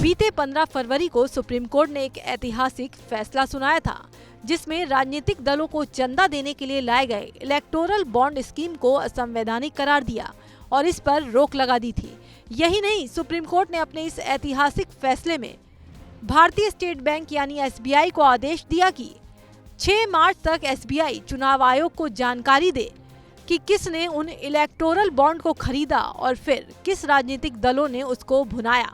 बीते 15 फरवरी को supreme court ने एक ऐतिहासिक फैसला सुनाया था, जिसमें राजनीतिक दलों को चंदा देने के लिए लाए गए इलेक्टोरल बॉन्ड स्कीम को असंवैधानिक करार दिया और इस पर रोक लगा दी थी। यही नहीं, सुप्रीम कोर्ट ने अपने इस ऐतिहासिक फैसले में भारतीय स्टेट बैंक यानी SBI को आदेश दिया कि 6 मार्च तक SBI चुनाव आयोग को जानकारी दे कि किसने उन इलेक्टोरल बॉन्ड को खरीदा और फिर किस राजनीतिक दलों ने उसको भुनाया।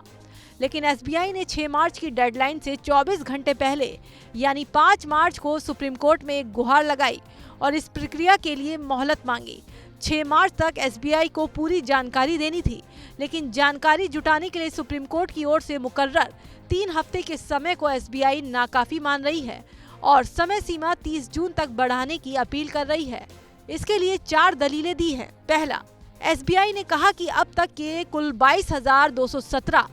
लेकिन SBI ने 6 मार्च की डेडलाइन से 24 घंटे पहले यानी 5 मार्च को सुप्रीम कोर्ट में एक गुहार लगाई और इस प्रक्रिया के लिए मोहलत मांगी। 6 मार्च तक SBI को पूरी जानकारी देनी थी, लेकिन जानकारी जुटाने के लिए सुप्रीम कोर्ट की ओर से मुकर्रर 3 हफ्ते के समय को SBI नाकाफी मान रही है और समय सीमा 30 जून तक बढ़ाने की अपील कर रही है। इसके लिए 4 दलीलें दी हैं। पहला, SBI ने कहा कि अब तक के कुल 22,217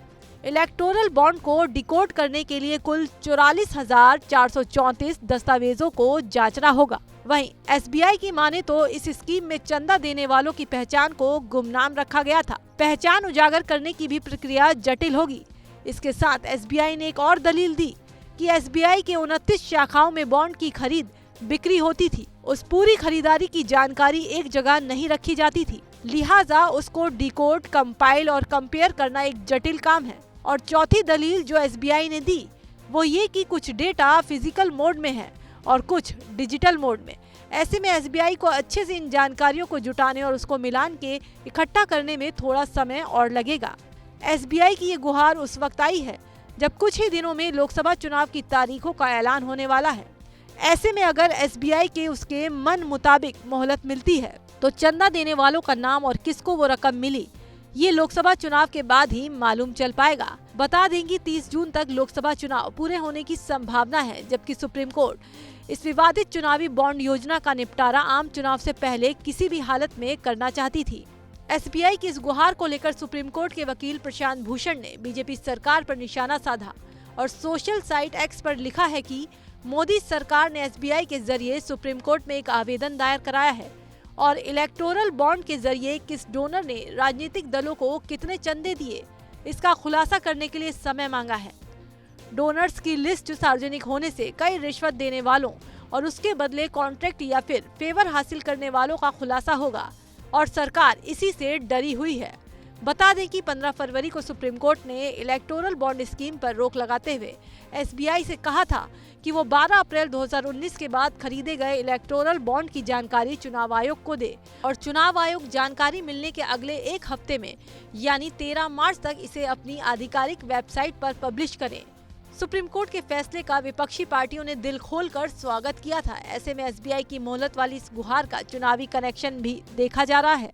इलेक्टोरल बॉन्ड को डिकोड करने के लिए कुल 44,434 दस्तावेजों को जांचना होगा। वहीं SBI की माने तो इस स्कीम में चंदा देने वालों की पहचान को गुमनाम रखा गया था। पहचान उजागर करने की भी प्रक्रिया जटिल होगी। इसके साथ SBI ने एक और दलील दी कि SBI के 29 शाखाओं में बॉन्ड की खरीद बिक्री होती थी। उस पूरी खरीदारी की जानकारी एक जगह नहीं रखी जाती थी, लिहाजा उसको डिकोड, कंपाइल और कंपेयर करना एक जटिल काम है। और चौथी दलील जो SBI ने दी वो ये कि कुछ डेटा फिजिकल मोड में है और कुछ डिजिटल मोड में। ऐसे में SBI को अच्छे से इन जानकारियों को जुटाने और उसको मिलान के इकट्ठा करने में थोड़ा समय और लगेगा। SBI की ये गुहार उस वक्त आई है जब कुछ ही दिनों में लोकसभा चुनाव की तारीखों का ऐलान होने वाला है। ऐसे में अगर SBI के उसके मन मुताबिक मोहलत मिलती है तो चंदा देने वालों का नाम और किसको वो रकम मिली, ये लोकसभा चुनाव के बाद ही मालूम चल पाएगा। बता देंगे 30 जून तक लोकसभा चुनाव पूरे होने की संभावना है, जबकि सुप्रीम कोर्ट इस विवादित चुनावी बॉन्ड योजना का निपटारा आम चुनाव से पहले किसी भी हालत में करना चाहती थी। SBI की इस गुहार को लेकर सुप्रीम कोर्ट के वकील प्रशांत भूषण ने बीजेपी सरकार पर निशाना साधा और सोशल साइट X पर लिखा है कि मोदी सरकार ने SBI के जरिए सुप्रीम कोर्ट में एक आवेदन दायर कराया है और इलेक्टोरल बॉन्ड के जरिए किस डोनर ने राजनीतिक दलों को कितने चंदे दिए, इसका खुलासा करने के लिए समय मांगा है। डोनर्स की लिस्ट सार्वजनिक होने से कई रिश्वत देने वालों और उसके बदले कॉन्ट्रैक्ट या फिर फेवर हासिल करने वालों का खुलासा होगा और सरकार इसी से डरी हुई है। बता दें कि 15 फरवरी को सुप्रीम कोर्ट ने इलेक्टोरल बॉन्ड स्कीम पर रोक लगाते हुए SBI से कहा था कि वो 12 अप्रैल 2019 के बाद खरीदे गए इलेक्टोरल बॉन्ड की जानकारी चुनाव आयोग को दे और चुनाव आयोग जानकारी मिलने के अगले 1 हफ्ते में यानी 13 मार्च तक इसे अपनी आधिकारिक वेबसाइट पर पब्लिश करें। सुप्रीम कोर्ट के फैसले का विपक्षी पार्टियों ने दिल खोलकर स्वागत किया था। ऐसे में SBI की मोहलत वाली इस गुहार का चुनावी कनेक्शन भी देखा जा रहा है।